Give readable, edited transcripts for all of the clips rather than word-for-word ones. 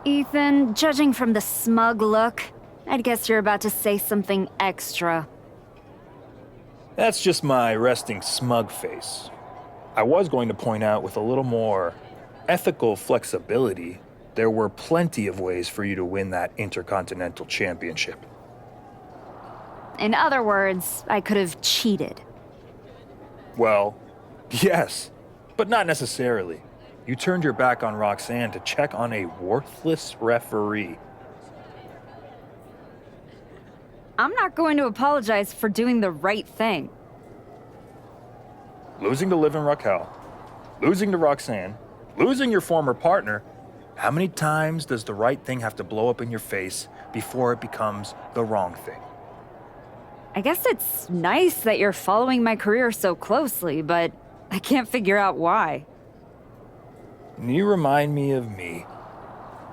Ethan, judging from the smug look, I'd guess you're about to say something extra. That's just my resting smug face. I was going to point out with a little more ethical flexibility, there were plenty of ways for you to win that Intercontinental Championship. In other words, I could have cheated. Well, yes, but not necessarily. You turned your back on Roxanne to check on a worthless referee. I'm not going to apologize for doing the right thing. Losing to Liv and Raquel, losing to Roxanne, losing your former partner. How many times does the right thing have to blow up in your face before it becomes the wrong thing? I guess it's nice that you're following my career so closely, but I can't figure out why. You remind me of me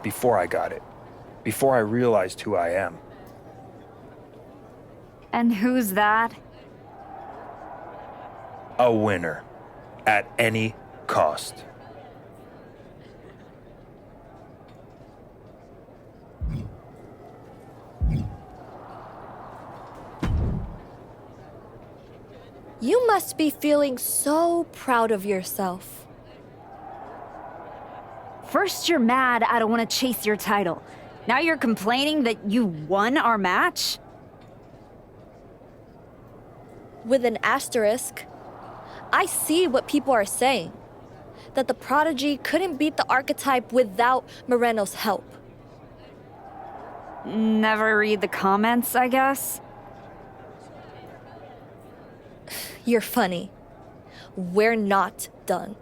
before I got it, before I realized who I am. And who's that? A winner, at any cost. You must be feeling so proud of yourself. First you're mad I don't want to chase your title. Now you're complaining that you won our match? With an asterisk, I see what people are saying. That the prodigy couldn't beat the archetype without Moreno's help. Never read the comments, I guess? You're funny. We're not done.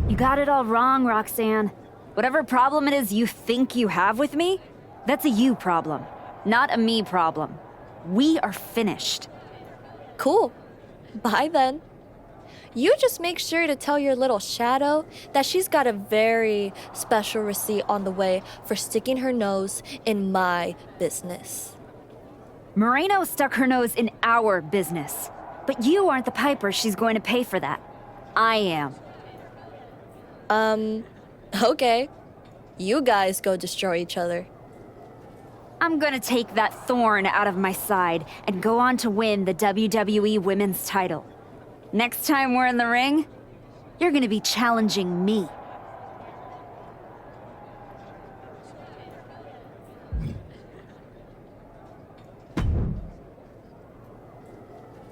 You got it all wrong, Roxanne. Whatever problem it is you think you have with me, that's a you problem, not a me problem. We are finished. Cool. Bye then. You just make sure to tell your little shadow that she's got a very special receipt on the way for sticking her nose in my business. Moreno stuck her nose in our business. But you aren't the piper she's going to pay for that. I am. Okay. You guys go destroy each other. I'm gonna take that thorn out of my side and go on to win the WWE Women's title. Next time we're in the ring, you're gonna be challenging me.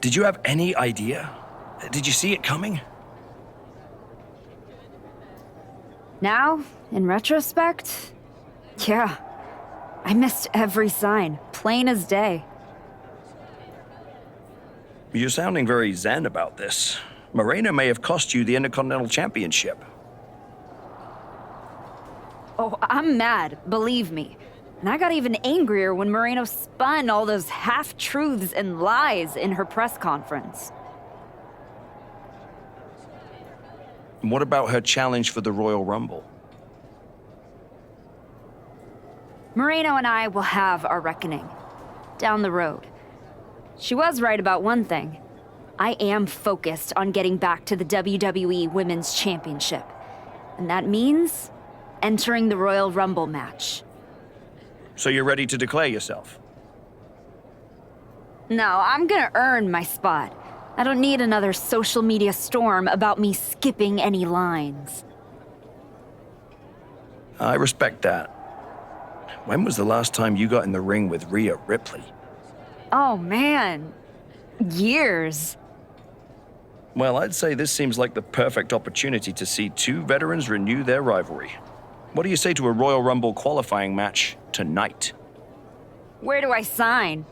Did you have any idea? Did you see it coming? Now, in retrospect, yeah. I missed every sign, plain as day. You're sounding very zen about this. Moreno may have cost you the Intercontinental Championship. Oh, I'm mad, believe me. And I got even angrier when Moreno spun all those half-truths and lies in her press conference. And what about her challenge for the Royal Rumble? Moreno and I will have our reckoning. Down the road. She was right about one thing. I am focused on getting back to the WWE Women's Championship. And that means entering the Royal Rumble match. So you're ready to declare yourself? No, I'm gonna earn my spot. I don't need another social media storm about me skipping any lines. I respect that. When was the last time you got in the ring with Rhea Ripley? Oh man, years. Well, I'd say this seems like the perfect opportunity to see two veterans renew their rivalry. What do you say to a Royal Rumble qualifying match tonight? Where do I sign?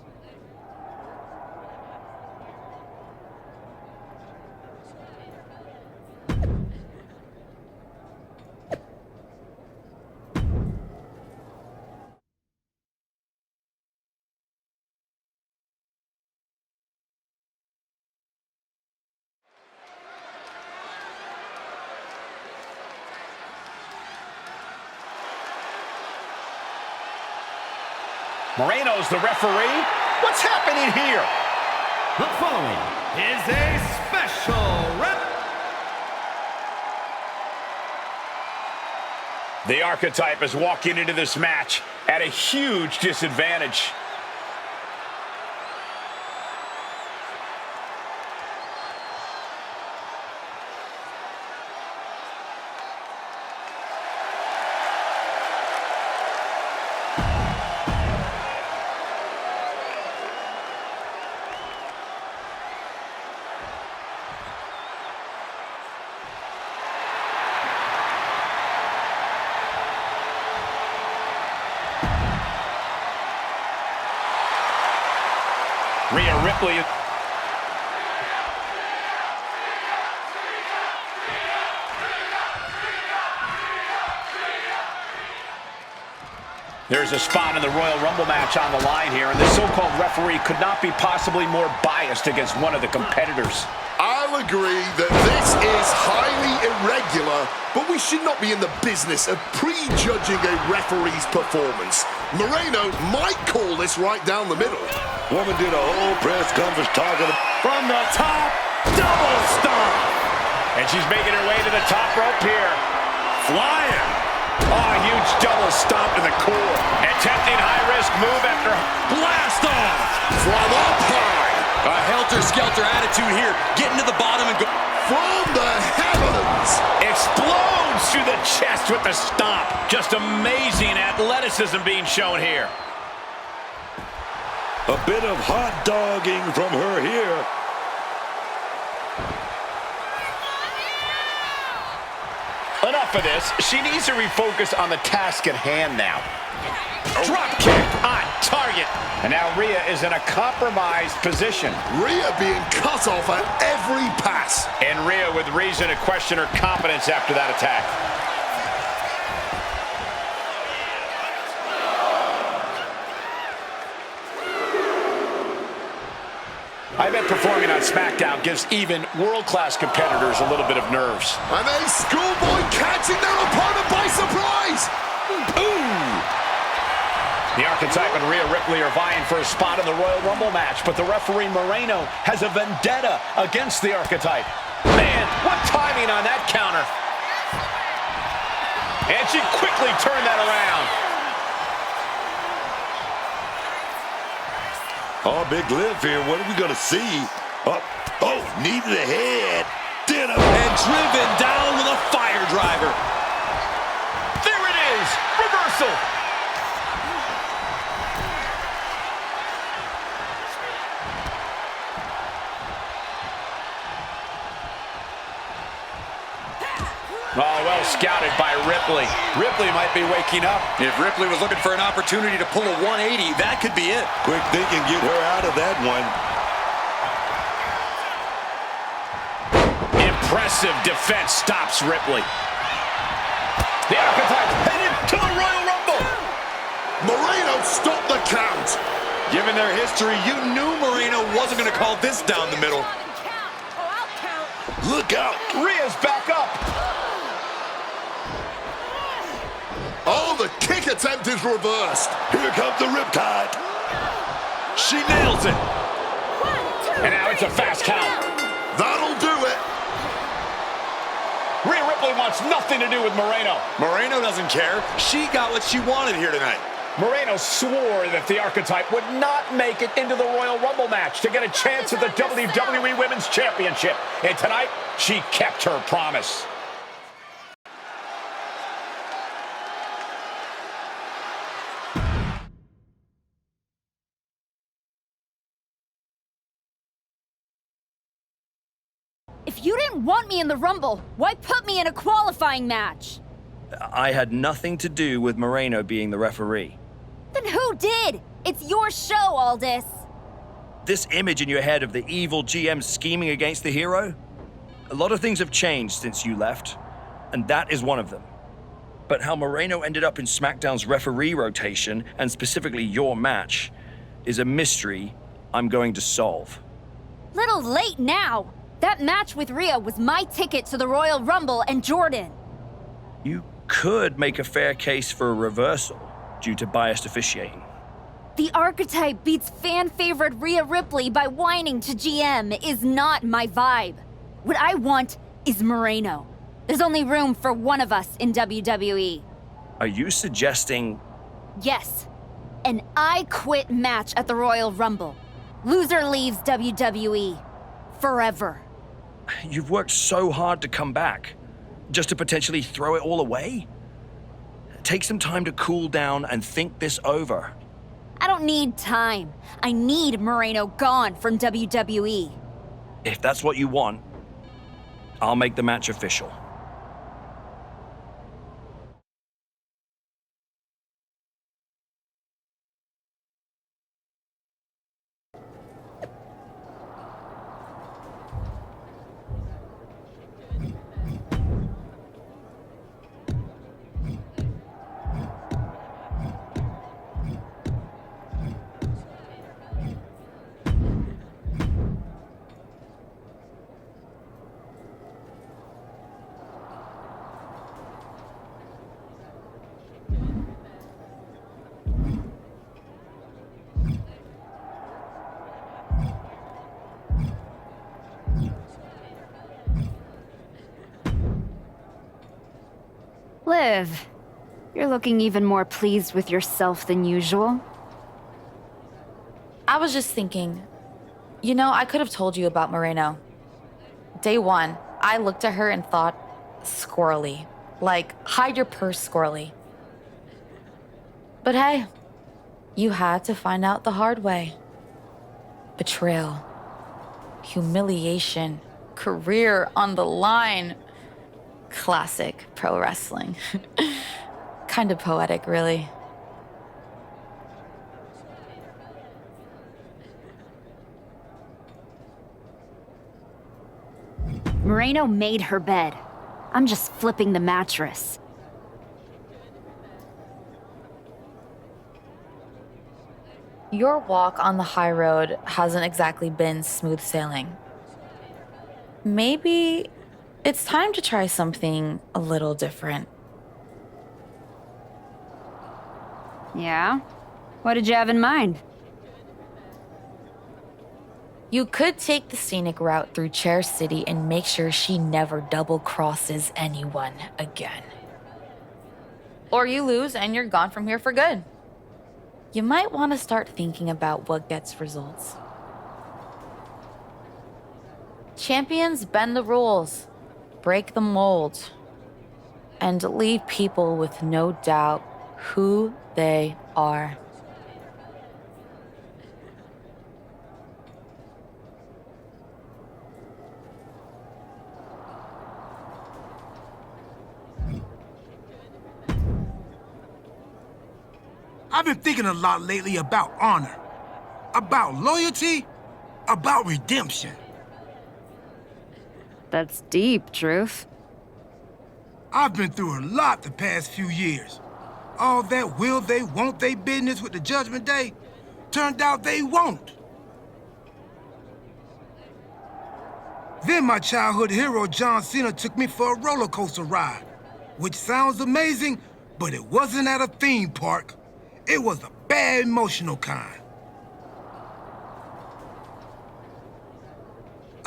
Moreno's the referee. What's happening here? The following is a special The Archetype is walking into this match at a huge disadvantage. Rhea Ripley. There's a spot in the Royal Rumble match on the line here, and the so-called referee could not be possibly more biased against one of the competitors. I'll agree that this is highly irregular, but we should not be in the business of prejudging a referee's performance. Moreno might call this right down the middle. Woman did a whole press conference talking From the top, double stomp. And she's making her way to the top rope here. Flying. Oh, a huge double stomp to the core. Attempting high-risk move after blast off. From up high. A helter-skelter attitude here. Getting to the bottom and go. From the heavens. Explodes through the chest with the stomp. Just amazing athleticism being shown here. a bit of hot dogging from her here. Enough of this. She needs to refocus on the task at hand now. Drop kick on target. And now Rhea is in a compromised position. Rhea being cut off at every pass. And Rhea with reason to question her confidence after that attack. I bet performing on SmackDown gives even world-class competitors a little bit of nerves. And a schoolboy catching their opponent by surprise. Ooh! The Archetype and Rhea Ripley are vying for a spot in the Royal Rumble match, but the referee Moreno has a vendetta against the Archetype. Man, what timing on that counter. And she quickly turned that around. Oh, big lift here. What are we going to see? Oh, knee to the head. Did him. And driven down with a fire driver. There it is. Reversal. Oh, well scouted by Ripley. Ripley might be waking up. If Ripley was looking for an opportunity to pull a 180, that could be it. Quick thinking, get her out of that one. Impressive defense stops Ripley. The Archetype headed to the Royal Rumble. Moreno stopped the count. Given their history, you knew Moreno wasn't going to call this down the middle. Look out. Rhea's back up. Oh, the kick attempt is reversed. Here comes the riptide. She nails it. And now it's a fast count. That'll do it. Rhea Ripley wants nothing to do with Moreno. Moreno doesn't care. She got what she wanted here tonight. Moreno swore that the Archetype would not make it into the Royal Rumble match to get a chance at the WWE Women's Championship. And tonight, she kept her promise. If you didn't want me in the Rumble, why put me in a qualifying match? I had nothing to do with Moreno being the referee. Then who did? It's your show, Aldis. This image in your head of the evil GM scheming against the hero? A lot of things have changed since you left, and that is one of them. But how Moreno ended up in SmackDown's referee rotation, and specifically your match, is a mystery I'm going to solve. Little late now. That match with Rhea was my ticket to the Royal Rumble and Jordan. You could make a fair case for a reversal due to biased officiating. The Archetype beats fan-favorite Rhea Ripley by whining to GM is not my vibe. What I want is Moreno. There's only room for one of us in WWE. Are you suggesting Yes. An I quit match at the Royal Rumble. Loser leaves WWE. Forever. you've worked so hard to come back, just to potentially throw it all away? Take some time to cool down and think this over. I don't need time. I need Moreno gone from WWE. If that's what you want, I'll make the match official. Liv, you're looking even more pleased with yourself than usual. I was just thinking, you know, I could have told you about Moreno. Day one, I looked at her and thought, squirrely. Like, hide your purse, squirrely. But hey, you had to find out the hard way. Betrayal, humiliation, career on the line. Classic pro wrestling. Kind of poetic, really. Moreno made her bed. I'm just flipping the mattress. Your walk on the high road hasn't exactly been smooth sailing. Maybe it's time to try something a little different. Yeah? What did you have in mind? You could take the scenic route through Chair City and make sure she never double crosses anyone again. Or you lose and you're gone from here for good. You might want to start thinking about what gets results. Champions bend the rules, break the mold, and leave people with no doubt who they are. I've been thinking a lot lately about honor, about loyalty, about redemption. That's deep, Truth. I've been through a lot the past few years. All that will they, won't they business with the Judgment Day turned out they won't. Then my childhood hero John Cena took me for a roller coaster ride, which sounds amazing, but it wasn't at a theme park. It was a bad emotional kind.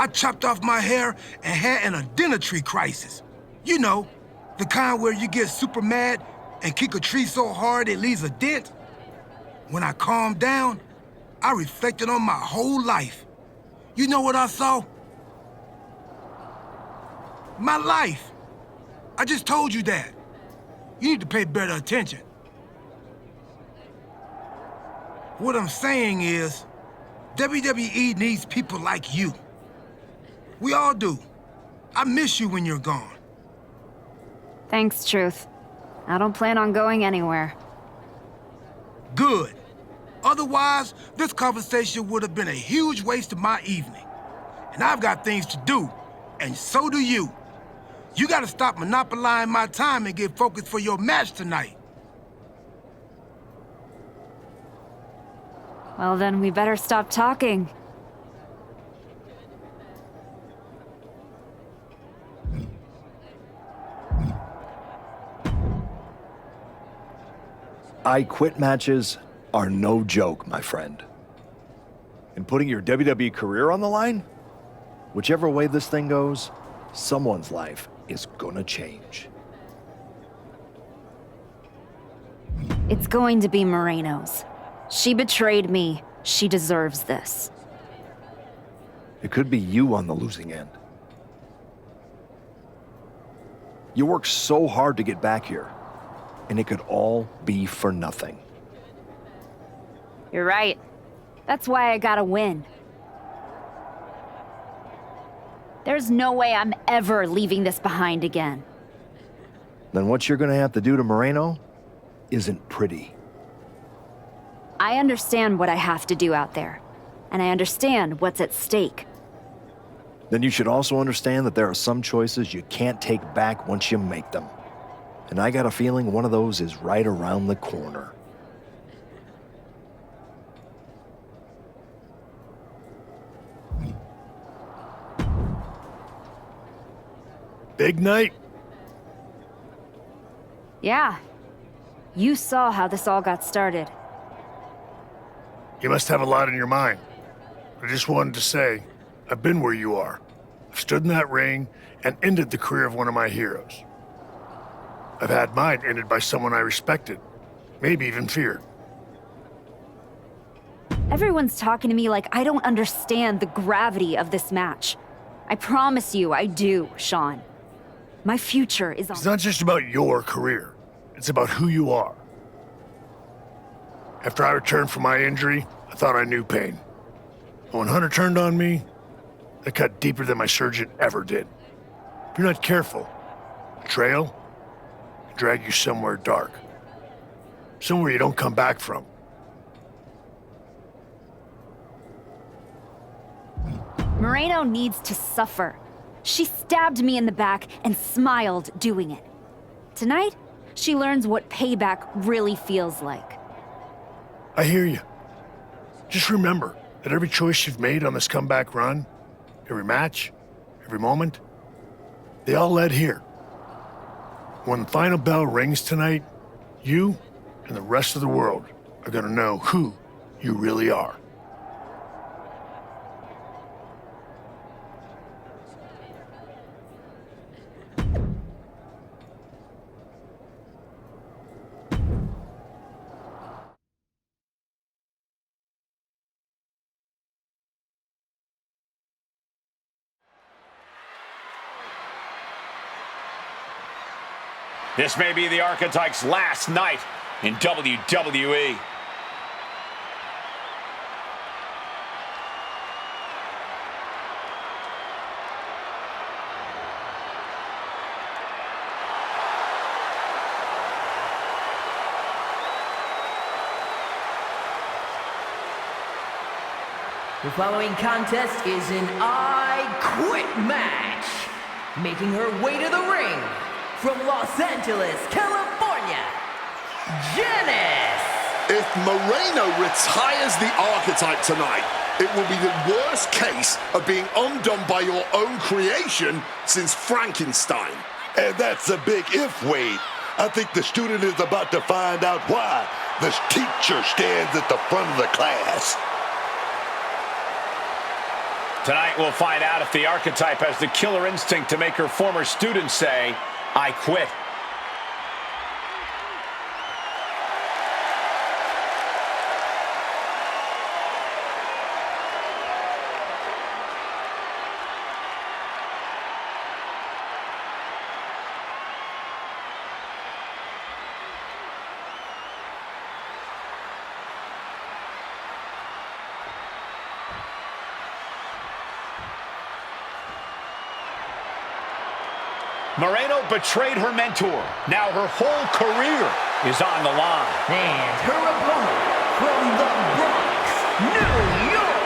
I chopped off my hair and had an identity crisis. You know, the kind where you get super mad and kick a tree so hard it leaves a dent. When I calmed down, I reflected on my whole life. You know what I saw? My life. I just told you that. You need to pay better attention. What I'm saying is, WWE needs people like you. We all do. I miss you when you're gone. Thanks, Truth. I don't plan on going anywhere. Good. Otherwise, this conversation would have been a huge waste of my evening. And I've got things to do, and so do you. You gotta stop monopolizing my time and get focused for your match tonight. Well, then we better stop talking. I quit matches are no joke, my friend. And putting your WWE career on the line? Whichever way this thing goes, someone's life is gonna change. It's going to be Moreno's. She betrayed me. She deserves this. It could be you on the losing end. You worked so hard to get back here, and it could all be for nothing. You're right. That's why I gotta win. There's no way I'm ever leaving this behind again. Then what you're gonna have to do to Moreno isn't pretty. I understand what I have to do out there, and I understand what's at stake. Then you should also understand that there are some choices you can't take back once you make them. And I got a feeling one of those is right around the corner. Big night. Yeah. You saw how this all got started. You must have a lot in your mind. I just wanted to say, I've been where you are. I've stood in that ring and ended the career of one of my heroes. I've had mine ended by someone I respected, maybe even feared. Everyone's talking to me like I don't understand the gravity of this match. I promise you, I do, Sean. My future is on... It's not just about your career. It's about who you are. After I returned from my injury, I thought I knew pain. But when Hunter turned on me, that cut deeper than my surgeon ever did. If you're not careful, betrayal can drag you somewhere dark. Somewhere you don't come back from. Moreno needs to suffer. She stabbed me in the back and smiled doing it. Tonight, she learns what payback really feels like. I hear you. Just remember that every choice you've made on this comeback run, every match, every moment, they all led here. When the final bell rings tonight, you and the rest of the world are gonna know who you really are. This may be the Archetype's last night in WWE. The following contest is an I Quit match. Making her way to the ring from Los Angeles, California, Janifest. If Moreno retires the Archetype tonight, it will be the worst case of being undone by your own creation since Frankenstein. And that's a big if, Wade. I think the student is about to find out why this teacher stands at the front of the class. Tonight we'll find out if the Archetype has the killer instinct to make her former students say, I quit. Moreno betrayed her mentor. Now her whole career is on the line. And her opponent from the Bronx, New York.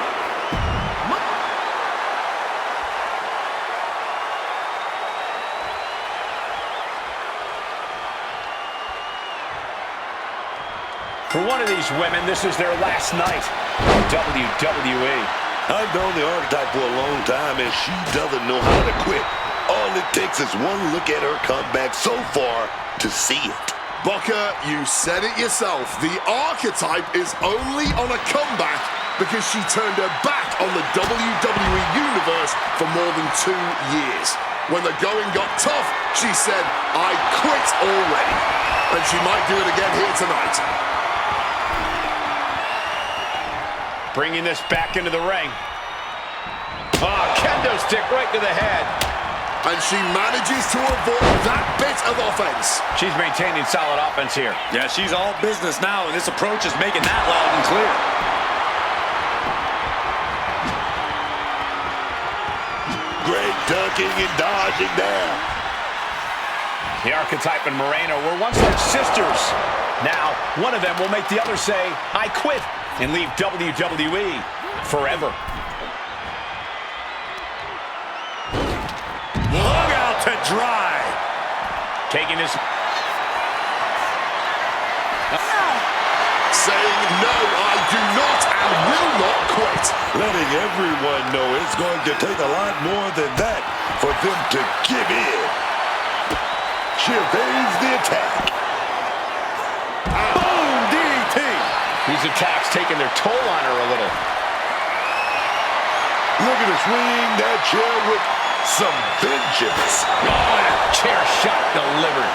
For one of these women, this is their last night in WWE. I've known the Archetype for a long time, and she doesn't know how to quit. All it takes is one look at her comeback so far to see it. Booker, you said it yourself. The Archetype is only on a comeback because she turned her back on the WWE Universe for more than 2 years. When the going got tough, she said, "I quit already." And she might do it again here tonight. Bringing this back into the ring. Oh, kendo stick right to the head. And she manages to avoid that bit of offense. She's maintaining solid offense here. Yeah, she's all business now, and this approach is making that loud and clear. Great ducking and dodging there. The archetype and Moreno were once like sisters. Now, one of them will make the other say, "I quit," and leave WWE forever. Lung out to dry. Taking his... Saying, "No, I do not and will not quit." Letting everyone know it's going to take a lot more than that for them to give in. She evades the attack. Boom! DDT! These attacks taking their toll on her a little. Look at her swing that chair with some vengeance. Oh, and a chair shot delivered.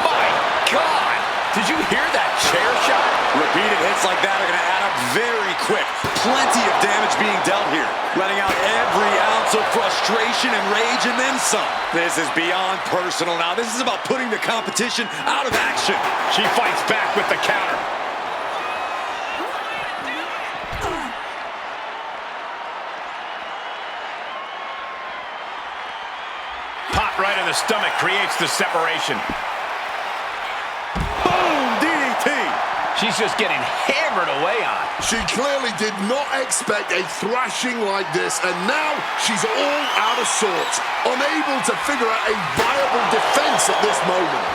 My God! Did you hear that chair shot? Repeated hits like that are going to add up very quick. Plenty of damage being dealt here. Letting out every ounce of frustration and rage and then some. This is beyond personal now. This is about putting the competition out of action. She fights back with the counter. Pop right in the stomach creates the separation. Boom! DDT! She's just getting hammered away on. She clearly did not expect a thrashing like this, and now she's all out of sorts, unable to figure out a viable defense at this moment.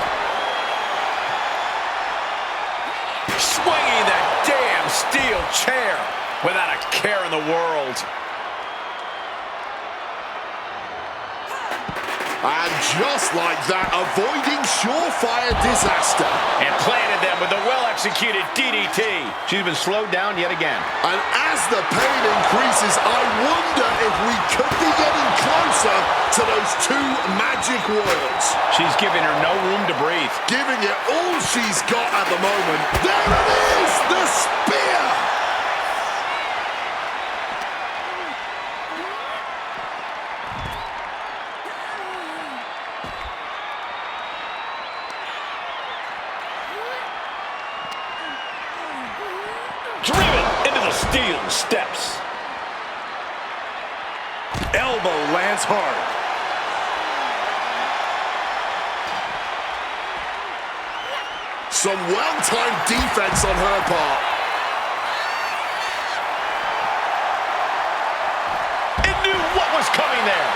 Swinging that damn steel chair without a care in the world. And just like that, avoiding surefire disaster. And planted them with a well-executed DDT. She's been slowed down yet again. And as the pain increases, I wonder if we could be getting closer to those two magic words. She's giving her no room to breathe. Giving it all she's got at the moment. There it is, the spear! Driven into the steel steps. Elbow lands hard. Some well-timed defense on her part. It knew what was coming there.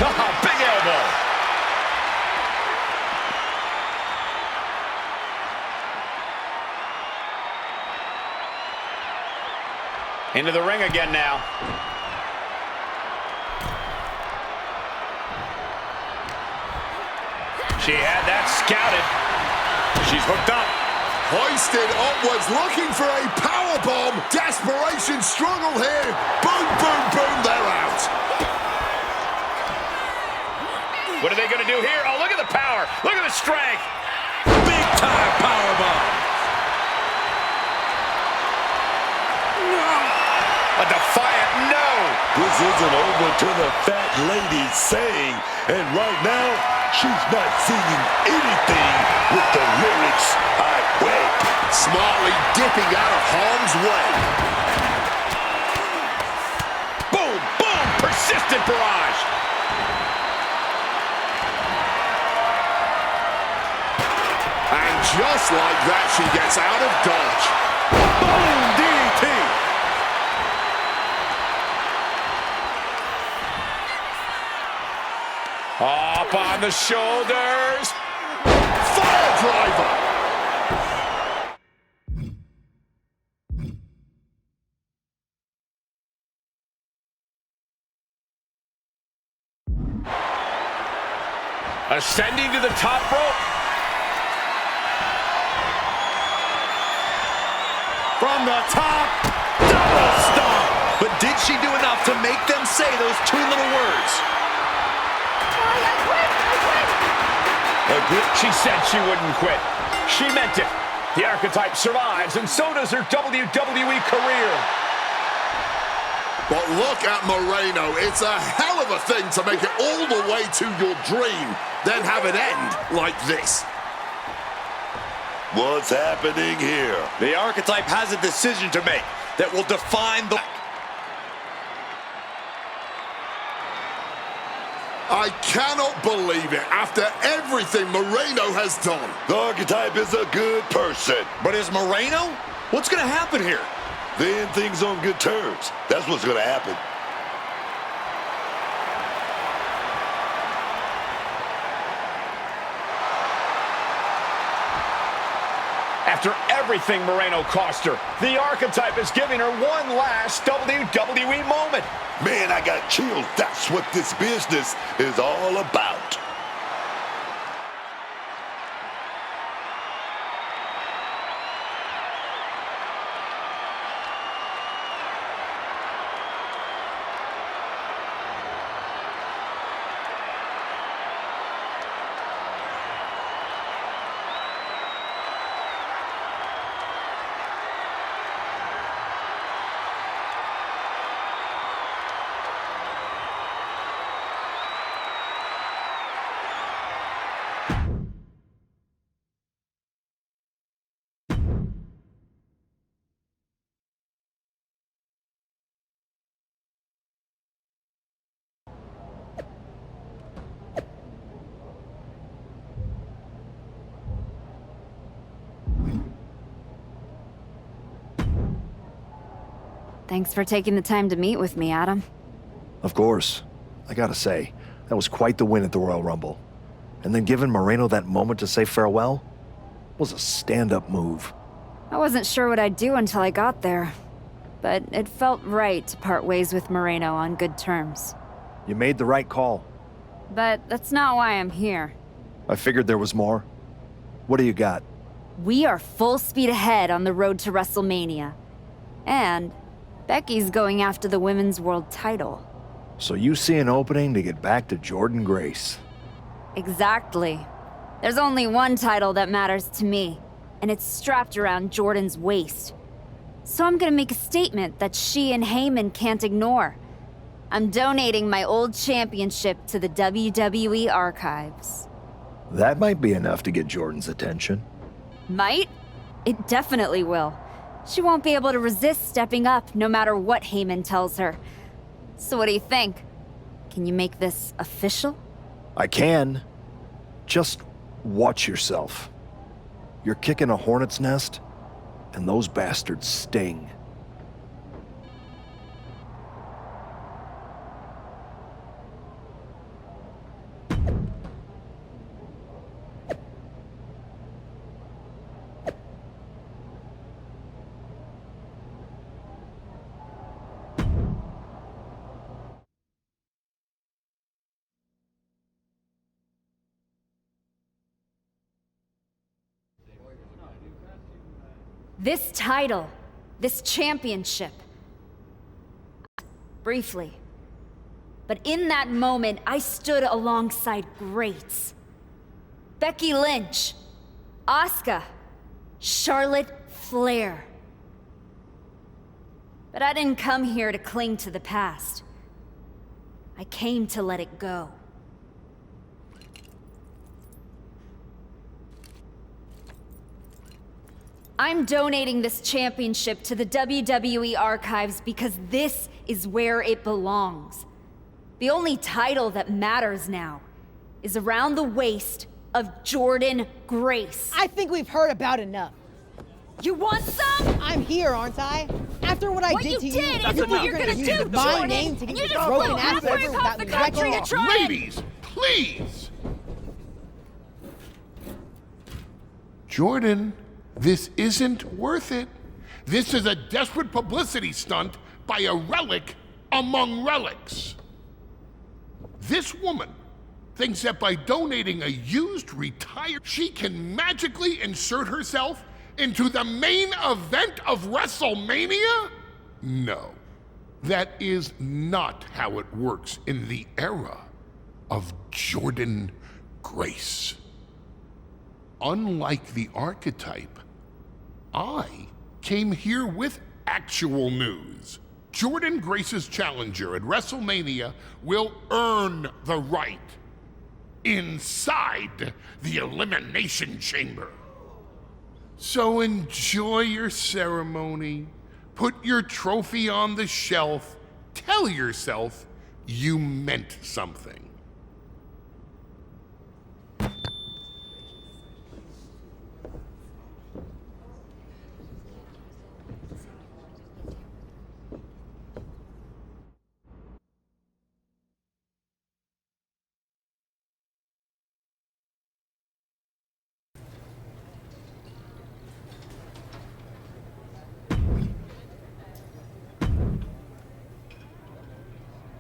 Oh, big elbow. Into the ring again now. She had that scouted. She's hooked up. Hoisted upwards, looking for a powerbomb. Desperation struggle here. Boom, boom, boom, they're out. What are they going to do here? Oh, look at the power. Look at the strength. Big time powerbomb. A defiant no. This isn't over till the fat lady's saying, and right now, she's not singing anything with the lyrics, "I quit." Smartly dipping out of harm's way. Boom, boom, persistent barrage. And just like that, she gets out of dodge. Boom, DDT. Up on the shoulders. Fire driver. Ascending to the top rope. From the top, double stomp. But did she do enough to make them say those two little words? I quit! She said she wouldn't quit. She meant it. The archetype survives, and so does her WWE career. But look at Moreno. It's a hell of a thing to make it all the way to your dream, then have it end like this. What's happening here? The archetype has a decision to make that will define the... I cannot believe it after everything Moreno has done. The archetype is a good person. But is Moreno? What's going to happen here? They end things on good terms. That's what's going to happen. After everything Moreno cost her, the archetype is giving her one last WWE moment. Man, I got chills. That's what this business is all about. Thanks for taking the time to meet with me, Adam. Of course. I gotta say, that was quite the win at the Royal Rumble. And then giving Moreno that moment to say farewell was a stand-up move. I wasn't sure what I'd do until I got there, but it felt right to part ways with Moreno on good terms. You made the right call. But that's not why I'm here. I figured there was more. What do you got? We are full speed ahead on the road to WrestleMania. And Becky's going after the Women's World title. So you see an opening to get back to Jordynne Grace. Exactly. There's only one title that matters to me, and it's strapped around Jordynne's waist. So I'm gonna make a statement that she and Heyman can't ignore. I'm donating my old championship to the WWE archives. That might be enough to get Jordynne's attention. Might? It definitely will. She won't be able to resist stepping up no matter what Heyman tells her. So what do you think? Can you make this official? I can. Just watch yourself. You're kicking a hornet's nest, and those bastards sting. This title, this championship. Briefly. But in that moment, I stood alongside greats. Becky Lynch, Asuka, Charlotte Flair. But I didn't come here to cling to the past. I came to let it go. I'm donating this championship to the WWE archives because this is where it belongs. The only title that matters now is around the waist of Jordynne Grace. I think we've heard about enough. You want some? I'm here, aren't I? After what I did to you, is what you're gonna do, my name to get you your just broken blew ass halfway over across without the me country wrecking to all. try and... Ladies, please! Jordynne, this isn't worth it. This is a desperate publicity stunt by a relic among relics. This woman thinks that by donating a used, retired, she can magically insert herself into the main event of WrestleMania? No. That is not how it works in the era of Jordan Grace. Unlike the archetype, I came here with actual news. Jordan Grace's challenger at WrestleMania will earn the right inside the Elimination Chamber. So enjoy your ceremony, put your trophy on the shelf, tell yourself you meant something.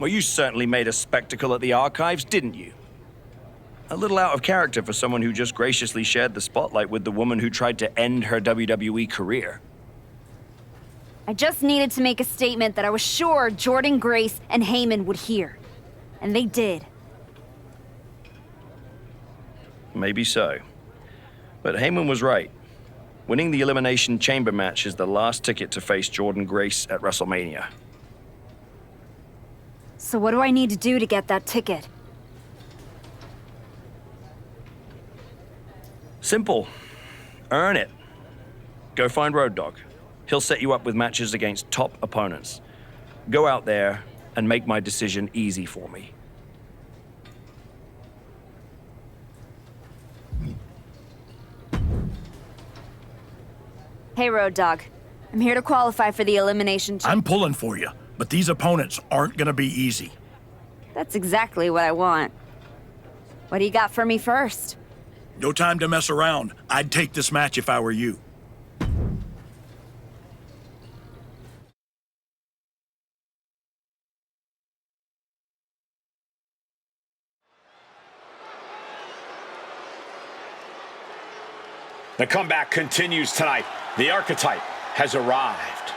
Well, you certainly made a spectacle at the archives, didn't you? A little out of character for someone who just graciously shared the spotlight with the woman who tried to end her WWE career. I just needed to make a statement that I was sure Jordan Grace and Heyman would hear. And they did. Maybe so. But Heyman was right. Winning the Elimination Chamber match is the last ticket to face Jordan Grace at WrestleMania. So what do I need to do to get that ticket? Simple. Earn it. Go find Road Dogg. He'll set you up with matches against top opponents. Go out there and make my decision easy for me. Hey, Road Dogg. I'm here to qualify for the Elimination Chamber. I'm pulling for you, but these opponents aren't gonna be easy. That's exactly what I want. What do you got for me first? No time to mess around. I'd take this match if I were you. The comeback continues tonight. The archetype has arrived.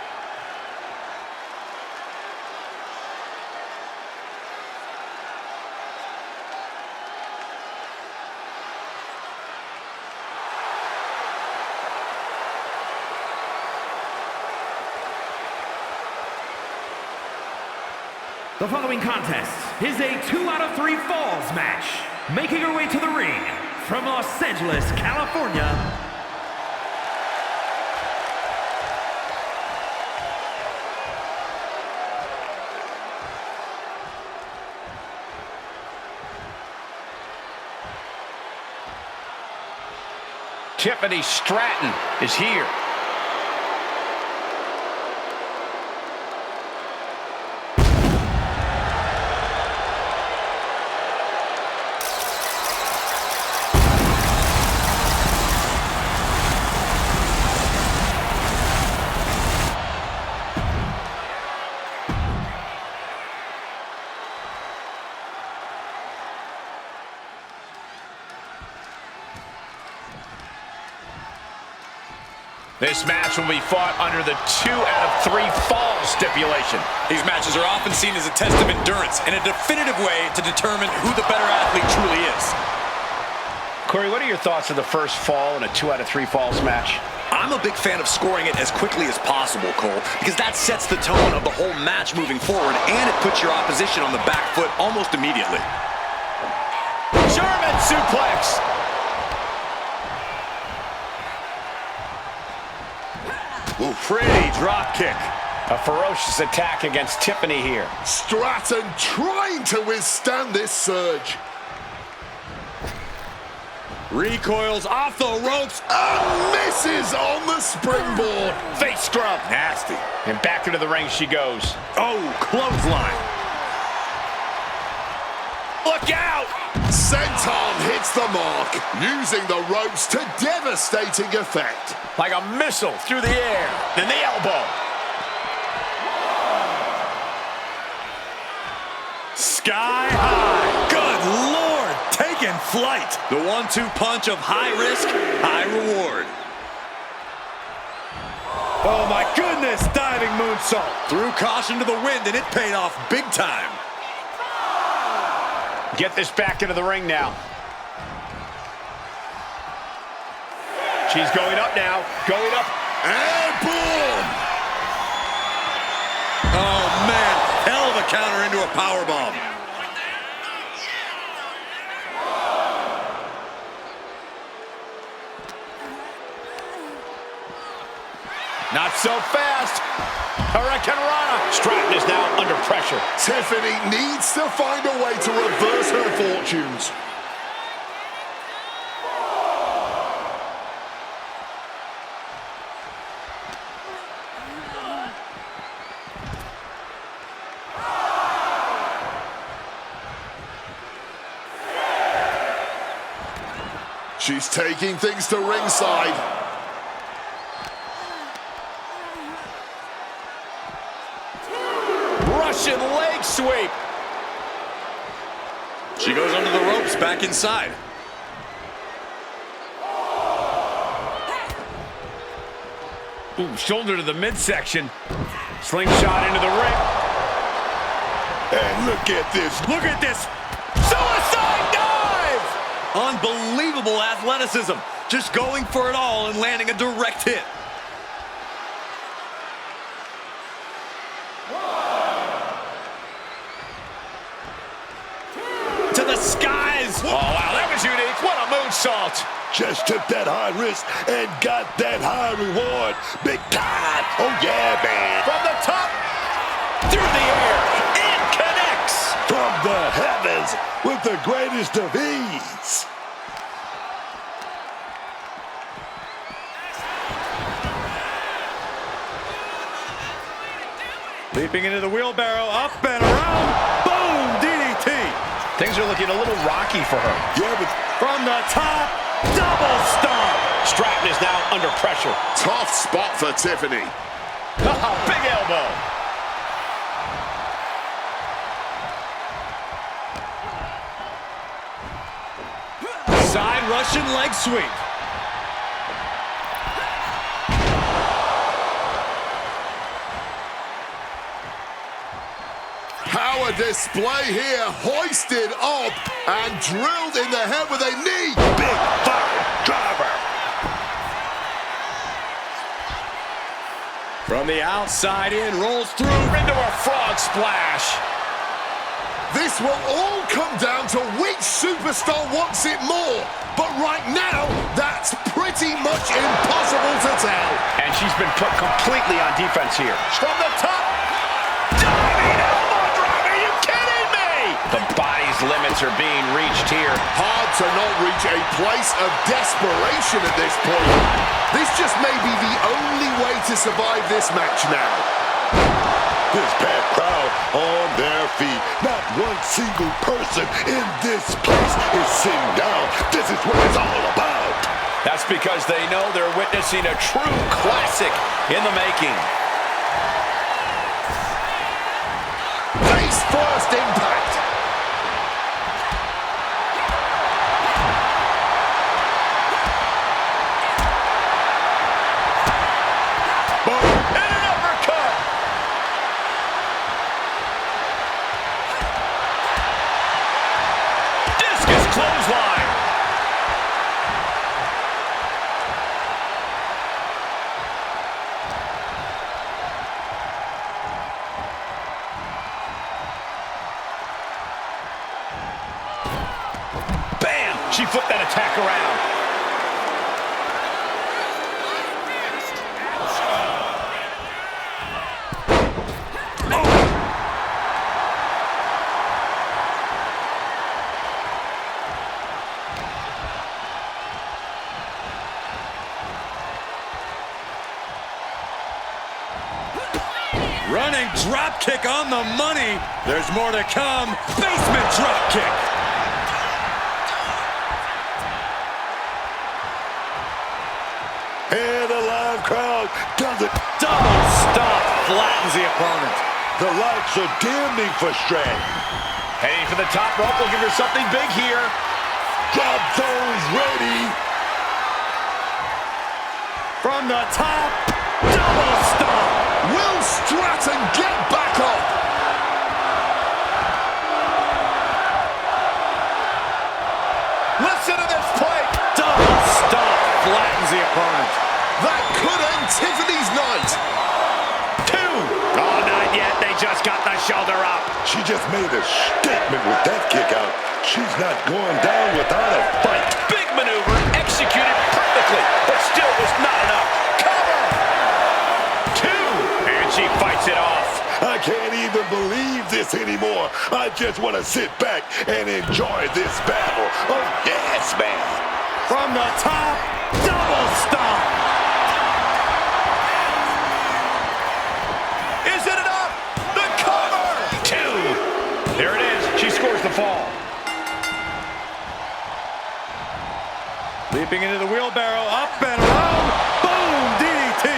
The following contest is a 2 out of 3 falls match. Making her way to the ring from Los Angeles, California, Tiffany Stratton is here. This match will be fought under the 2 out of 3 falls stipulation. These matches are often seen as a test of endurance and a definitive way to determine who the better athlete truly is. Corey, what are your thoughts of the first fall in a 2 out of 3 falls match? I'm a big fan of scoring it as quickly as possible, Cole, because that sets the tone of the whole match moving forward, and it puts your opposition on the back foot almost immediately. German suplex! Ooh, pretty drop kick. A ferocious attack against Tiffany here. Stratton trying to withstand this surge. Recoils off the ropes. And misses on the springboard. Face scrub. Nasty. And back into the ring she goes. Oh, clothesline. Look out! Senton hits the mark, using the ropes to devastating effect. Like a missile through the air. Then the elbow. Sky high. Good Lord, taking flight. The 1-2 punch of high risk, high reward. Oh my goodness, diving moonsault. Threw caution to the wind and it paid off big time. Get this back into the ring now. She's going up now, going up. And boom! Oh man, hell of a counter into a powerbomb. Not so fast. Hurricane Rana. Stratton is now under pressure. Tiffany needs to find a way to reverse her fortunes. She's taking things to ringside. Russian leg sweep. She goes under the ropes, back inside. Ooh, shoulder to the midsection. Slingshot into the ring. And look at this. Look at this. Suicide dive! Unbelievable athleticism. Just going for it all and landing a direct hit. To the skies. Oh, wow, that was unique. What a moonsault. Just took that high risk and got that high reward. Big time. Oh, yeah, man. From the top, through the air, it connects. From the heavens with the greatest of ease. Leaping into the wheelbarrow, up and around. Boom, DDT. Things are looking a little rocky for her. Yeah, but From the top, double stomp. Stratton is now under pressure. Tough spot for Tiffany. Big elbow. Side Russian leg sweep. Power display here, hoisted up and drilled in the head with a knee. big fire driver. From the outside in, rolls through. Into a frog splash. This will all come down to which superstar wants it more. But right now, that's pretty much impossible to tell. And she's been put completely on defense here. From the top. Diving elbow drop. Are you kidding me? The body's limits are being reached here. Hard to not reach a place of desperation at this point. This just may be the only way to survive this match now. This packed crowd on their feet. Not one single person in this place is sitting down. This is what it's all about. That's because they know they're witnessing a true classic in the making. Face first impact. And an uppercut. Discus clothesline. Bam! She flipped that attack around. Running drop kick on the money. There's more to come. Basement drop kick. And the live crowd does it. Double stomp flattens the opponent. The lights are dimming for Stratton. Heading for the top rope, looking for something big here. Drop zone's ready. From the top, Double stomp. Will Stratton get back up? Listen to this play. Double stomp flattens the opponent. That could end Tiffany's night. 2. Oh, not yet. They just got the shoulder up. She just made a statement with that kick out. She's not going down without a fight. Big maneuver, executed perfectly, but still was not enough. Cover! 2. And she fights it off. I can't even believe this anymore. I just want to sit back and enjoy this battle. Oh, yes, man. From the top, double stomp. Is it enough? The cover! 2. There it is. She scores the fall. Leaping into the wheelbarrow, up and around. Boom, DDT.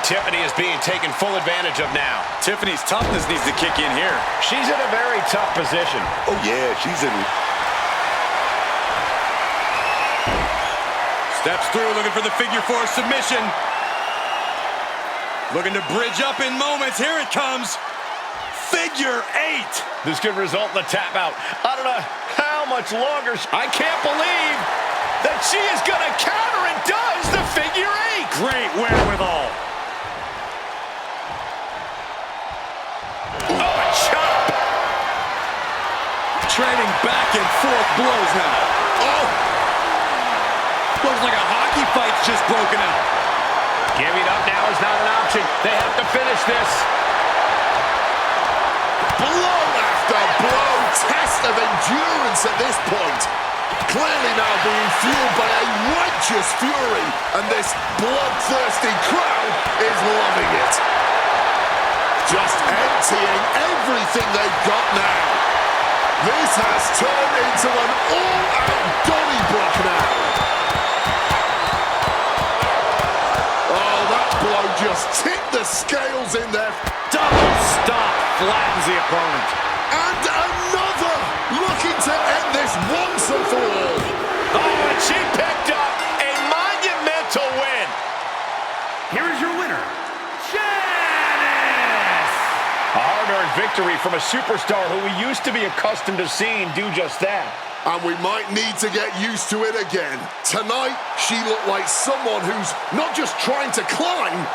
Tiffany is being taken full advantage of now. Tiffany's toughness needs to kick in here. She's in a very tough position. Oh, yeah, she's in. Steps through, looking for the figure 4 submission. Looking to bridge up in moments. Here it comes. Figure 8. This could result in a tap out. I don't know how much longer. I can't believe that she is going to counter and does the figure 8. Great wherewithal. Oh, a chop. Trading back and forth blows now. Oh. Looks like a hockey fight's just broken out. Giving up now is not an option. They have to finish this. Blow after blow. Test of endurance at this point. Clearly now being fueled by a righteous fury, and this bloodthirsty crowd is loving it. Just emptying everything they've got now. This has turned into an all-out Donnybrook now. Oh, that blow just tipped the scales in there. Double stomp flattens the opponent. And another looking to end this once and for all. Oh, and she picked up a monumental win. Here is your winner, A hard-earned victory from a superstar who we used to be accustomed to seeing do just that. And we might need to get used to it again. Tonight, she looked like someone who's not just trying to climb,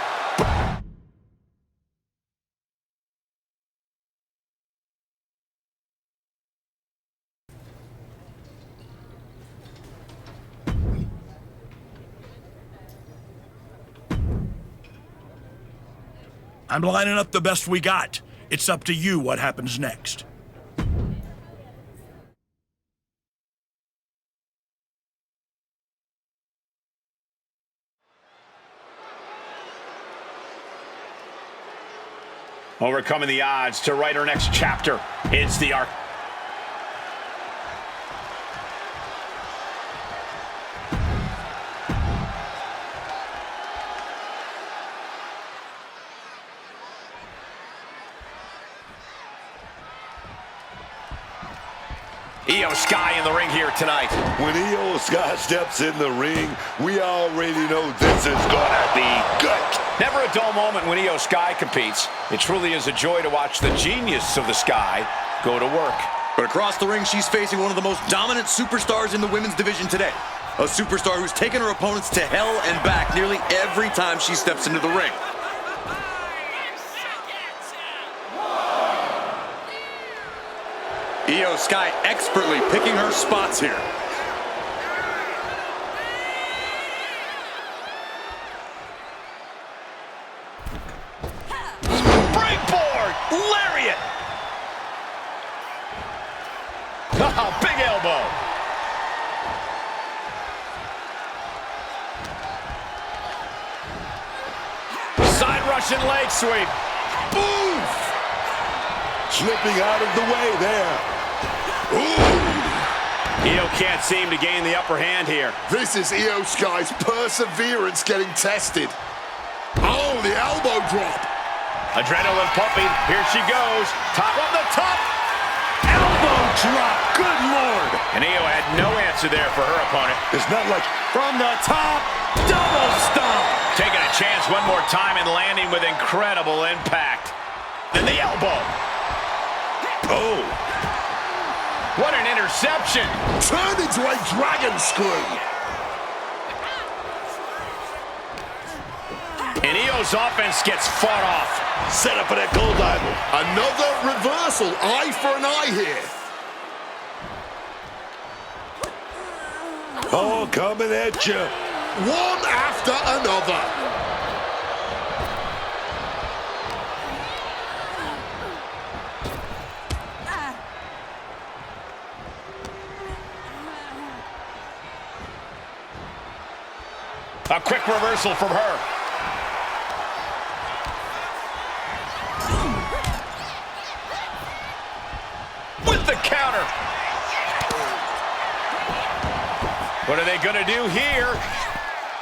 I'm lining up the best we got. It's up to you what happens next. Overcoming the odds to write her next chapter. It's the arc. Io Sky in the ring here tonight. When Io Sky steps in the ring, we already know this is gonna be good. Never a dull moment when Io Sky competes. It truly is a joy to watch the genius of the Sky go to work. But across the ring, she's facing one of the most dominant superstars in the women's division today. A superstar who's taken her opponents to hell and back nearly every time she steps into the ring. Io Sky expertly picking her spots here. Springboard! Lariat! Oh, big elbow! Side Russian leg sweep. Oof! Slipping out of the way there. Ooh! Io can't seem to gain the upper hand here. This is Io Sky's perseverance getting tested. Oh, the elbow drop. Adrenaline pumping. Here she goes. Top of the top. Elbow drop. Good Lord. And Io had no answer there for her opponent. It's not like From the top, double stomp. Taking a chance one more time and landing with incredible impact. Then the elbow. Oh. What an interception. Turned into a dragon screw. And Io's offense gets fought off. Set up for that goal diver. Another reversal. Eye for an eye here. Oh, coming at you. One after another. A quick reversal from her. With the counter. What are they going to do here?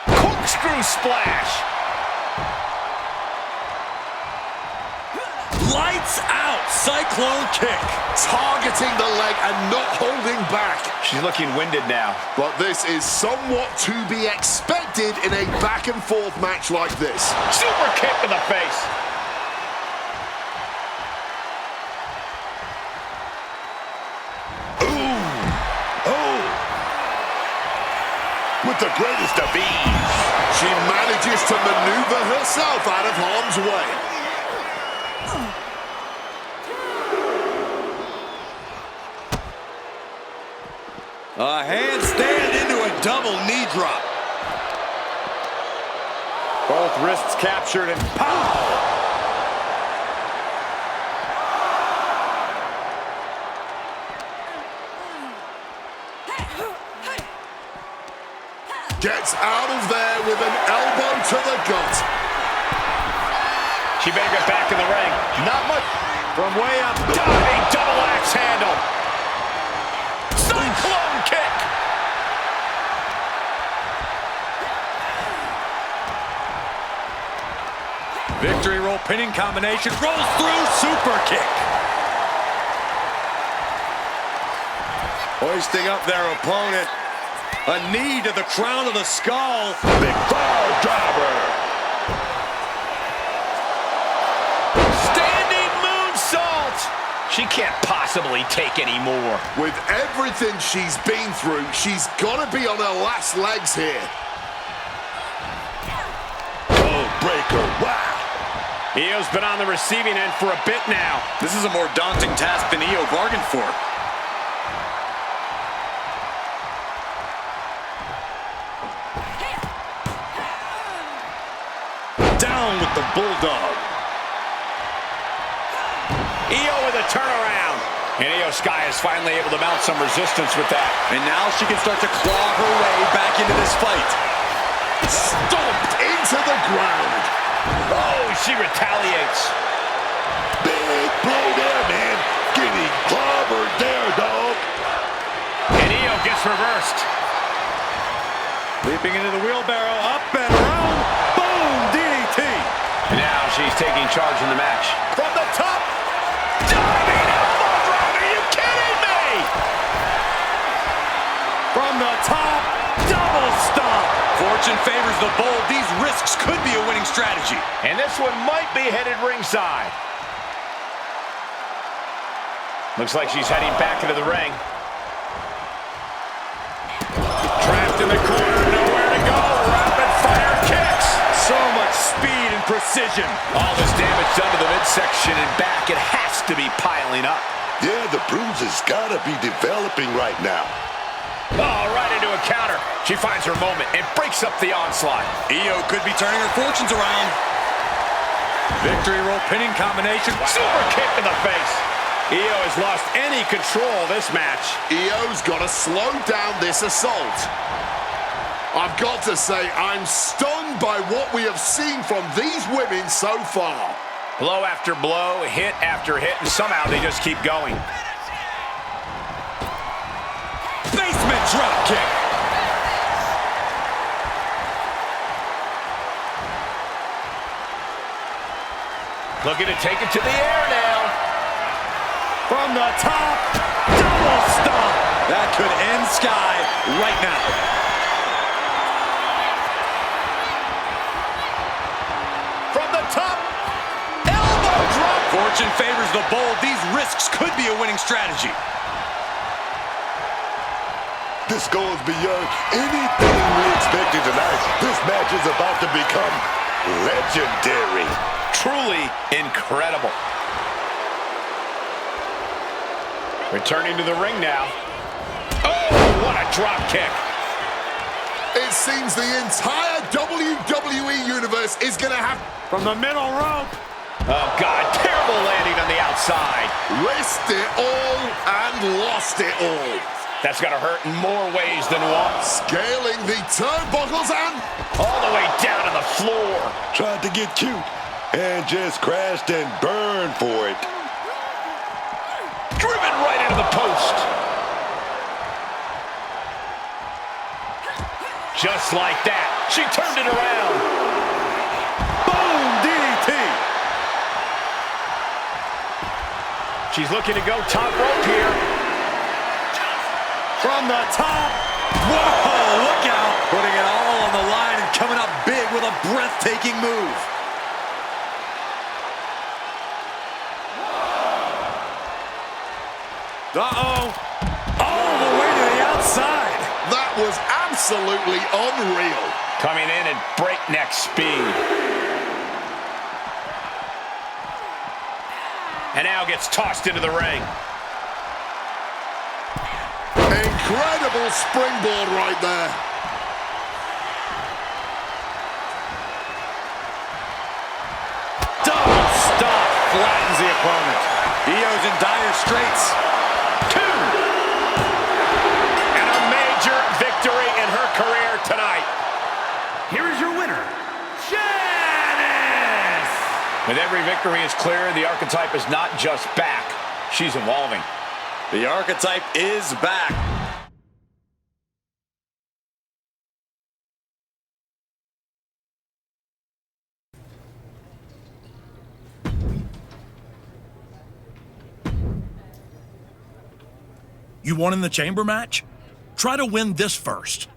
Corkscrew splash. Lights out. Cyclone kick. Targeting the leg and not holding back. She's looking winded now. But this is somewhat to be expected in a back-and-forth match like this. Super kick to the face. With the greatest of ease. She manages to maneuver herself out of harm's way. A handstand into a double knee drop. Both wrists captured and pow! Gets out of there with an elbow to the gut. She better get back in the ring. Not much. From way up. Diving double axe handle. Cyclone kick. Victory roll pinning combination. Rolls through. Super kick. Hoisting up their opponent. A knee to the crown of the skull. Big foul driver. Standing moonsault. She can't possibly take any more. With everything she's been through, she's got to be on her last legs here. Code breaker. Wow. Io's been on the receiving end for a bit now. This is a more daunting task than Io bargained for. Down with the bulldog. Io with a turnaround. And Io Sky is finally able to mount some resistance with that. And now she can start to claw her way back into this fight. Stomped into the ground. Oh, she retaliates. Big blow there, man. Getting clobbered there, dog. And Io gets reversed. Leaping into the wheelbarrow, up and around. Boom, DDT. Now she's taking charge in the match. From the top. Diving elbow drop. Are you kidding me? From the top. Double stomp. Fortune favors the bold. These risks could be a winning strategy. And this one might be headed ringside. Looks like she's heading back into the ring. Trapped in the corner, nowhere to go. Rapid fire kicks. So much speed and precision. All this damage done to the midsection and back, it has to be piling up. Yeah, the bruise has got to be developing right now. Oh, right into a counter. She finds her moment and breaks up the onslaught. Io could be turning her fortunes around. Victory roll pinning combination. Super kick to the face. Io has lost any control of this match. Io's got to slow down this assault. I've got to say, I'm stunned by what we have seen from these women so far. Blow after blow, hit after hit, and somehow they just keep going. Basement drop kick. Looking to take it to the air now. From the top, double stomp. That could end Sky right now. Fortune favors the bold. These risks could be a winning strategy. This goes beyond anything we expected tonight. This match is about to become legendary. Truly incredible. Returning to the ring now. Oh, what a drop kick. It seems the entire WWE Universe is going to have... From the middle rope. Oh, God, terrible landing on the outside. Risked it all and lost it all. That's going to hurt in more ways than one. Scaling the turnbuckles and... all the way down to the floor. Tried to get cute and just crashed and burned for it. Driven right into the post. Just like that, she turned it around. Boom, DDT. She's looking to go top rope here. From the top. Whoa, look out. Putting it all on the line and coming up big with a breathtaking move. Uh-oh. All the way to the outside. That was absolutely unreal. Coming in at breakneck speed. And now gets tossed into the ring. Incredible springboard right there. Double stop flattens the opponent. Io's in dire straits. 2. And a major victory in her career tonight. Here is your winner, Janice! With every victory is clear, the archetype is not just back. She's evolving. The archetype is back. You won in the chamber match? Try to win this first.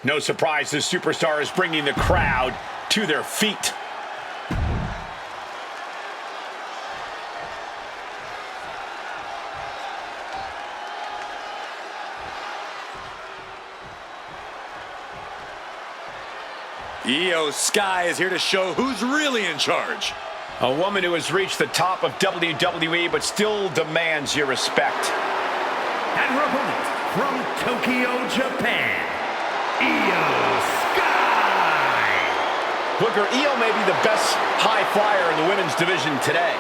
No surprise, this superstar is bringing the crowd to their feet. Io Sky is here to show who's really in charge. A woman who has reached the top of WWE but still demands your respect. And her opponent from Tokyo, Japan, Io Sky. Booker, Io may be the best high flyer in the women's division today.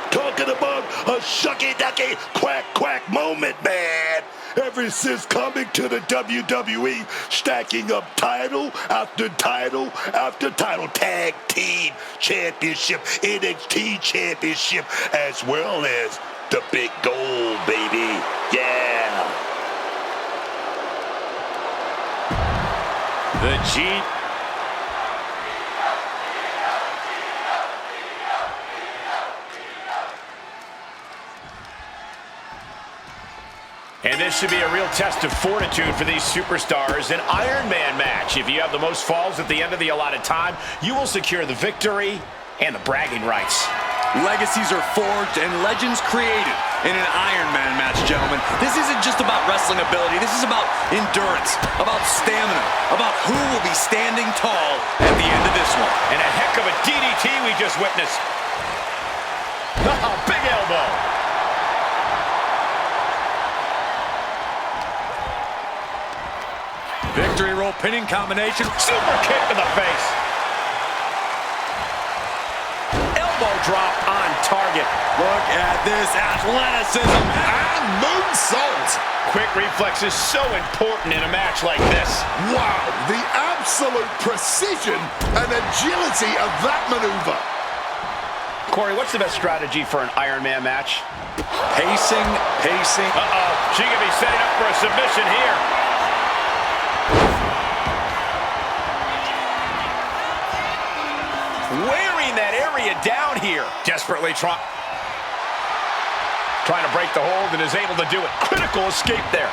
Talking about a shucky-ducky, quack-quack moment, man. Ever since coming to the WWE, stacking up title after title after title, tag team championship, NXT championship, as well as the big gold, baby. Yeah. The G. And this should be a real test of fortitude for these superstars. An Iron Man match. If you have the most falls at the end of the allotted time, you will secure the victory and the bragging rights. Legacies are forged and legends created in an Iron Man match, gentlemen. This isn't just about wrestling ability. This is about endurance, about stamina, about who will be standing tall at the end of this one. And a heck of a DDT we just witnessed. Big elbow. Victory roll pinning combination. Super kick to the face. Elbow drop on target. Look at this athleticism And moonsault. Quick reflexes so important in a match like this. Wow, the absolute precision and agility of that maneuver. Corey, what's the best strategy for an Iron Man match? Pacing. Uh-oh, she could be setting up for a submission here. shutting that area down here. Desperately trying to break the hold and is able to do it. Critical escape there.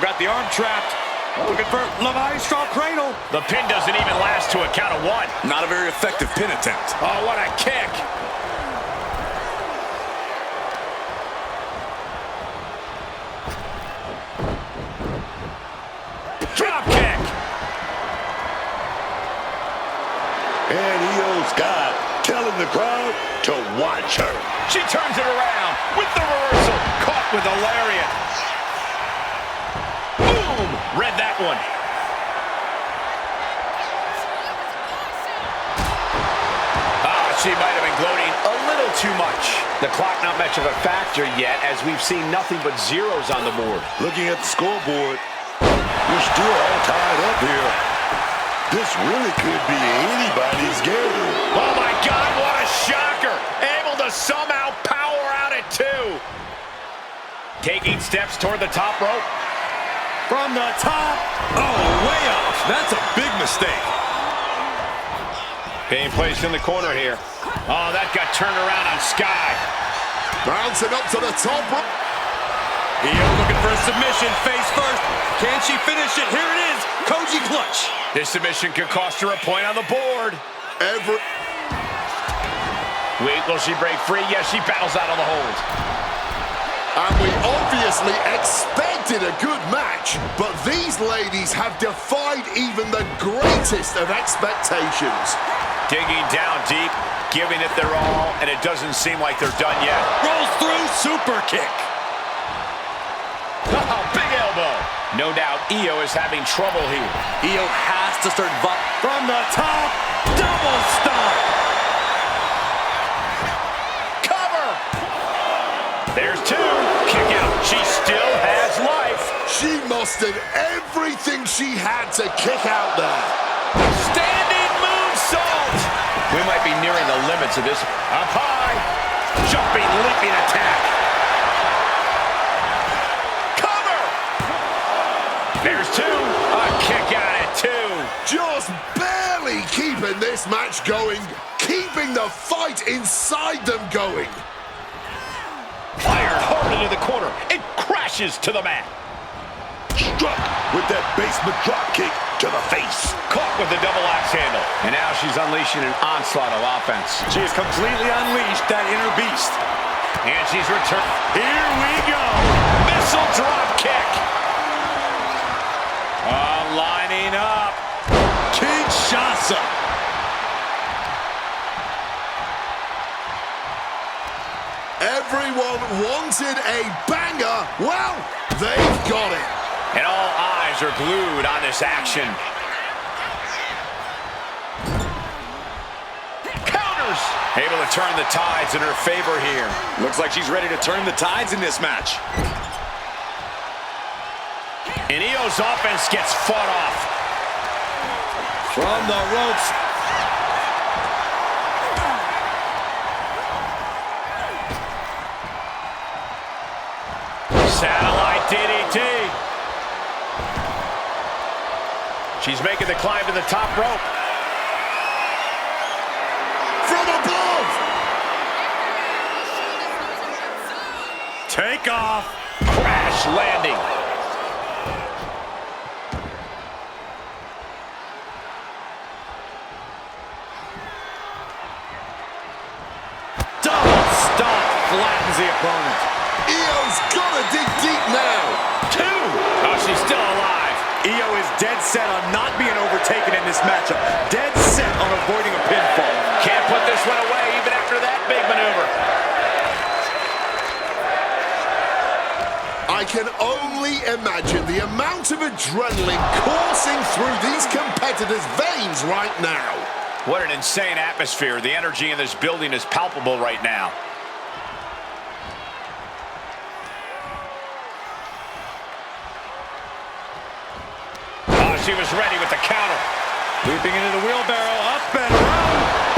Got the arm trapped. Looking for Maestro cradle. The pin doesn't even last to a count of one. Not a very effective pin attempt. Oh, what a kick. Drop kick. And Io Scott telling the crowd to watch her. She turns it around with the reversal. Caught with a lariat. Boom! Read that one. She might have been gloating a little too much. The clock not much of a factor yet, as we've seen nothing but zeros on the board. Looking at the scoreboard, we're still all tied up here. This really could be anybody's game. Oh my God, what a shocker! Able to somehow power out at two. Taking steps toward the top rope. From the top. Oh, way off. That's a big mistake. Being placed in the corner here. Oh, that got turned around on Sky. Bouncing up to the top. Io looking for a submission, face first. Can she finish it? Here it is. Koji clutch. This submission could cost her a point on the board. Wait, will she break free? Yes, she battles out of the hold. And we obviously expected a good match, but these ladies have defied even the greatest of expectations. Digging down deep, giving it their all, and it doesn't seem like they're done yet. Rolls through, super kick. Oh, big elbow. No doubt Io is having trouble here. Io has to start from the top. Double stomp. Cover. There's two. Kick out. She still has life. She mustered everything she had to kick out there. Standing moonsault. We might be nearing the limits of this. Up high. Jumping, leaping attack. Cover. There's two. A kick out at two. Just barely keeping this match going. Keeping the fight inside them going. Fired hard into the corner. It crashes to the mat. Struck with that basement drop kick to the face. Caught with the double axe handle. And now she's unleashing an onslaught of offense. She has completely unleashed that inner beast. And she's returned. Here we go. Missile drop kick. Lining up. Kinshasa. Everyone wanted a banger. Well, they've got it. And all eyes are glued on this action. Counters! Able to turn the tides in her favor here. Looks like she's ready to turn the tides in this match. And Io's offense gets fought off. From the ropes. Satellite DDT. She's making the climb to the top rope. From above. Take off. Crash landing. Double stomp flattens the opponent. Io's gotta dig deep now. Two. Oh, she's still alive. Io is dead set on not being overtaken in this matchup. Dead set on avoiding a pinfall. Can't put this one away even after that big maneuver. I can only imagine the amount of adrenaline coursing through these competitors' veins right now. What an insane atmosphere. The energy in this building is palpable right now. Oh, she was ready with the counter. Leaping into the wheelbarrow, up and around.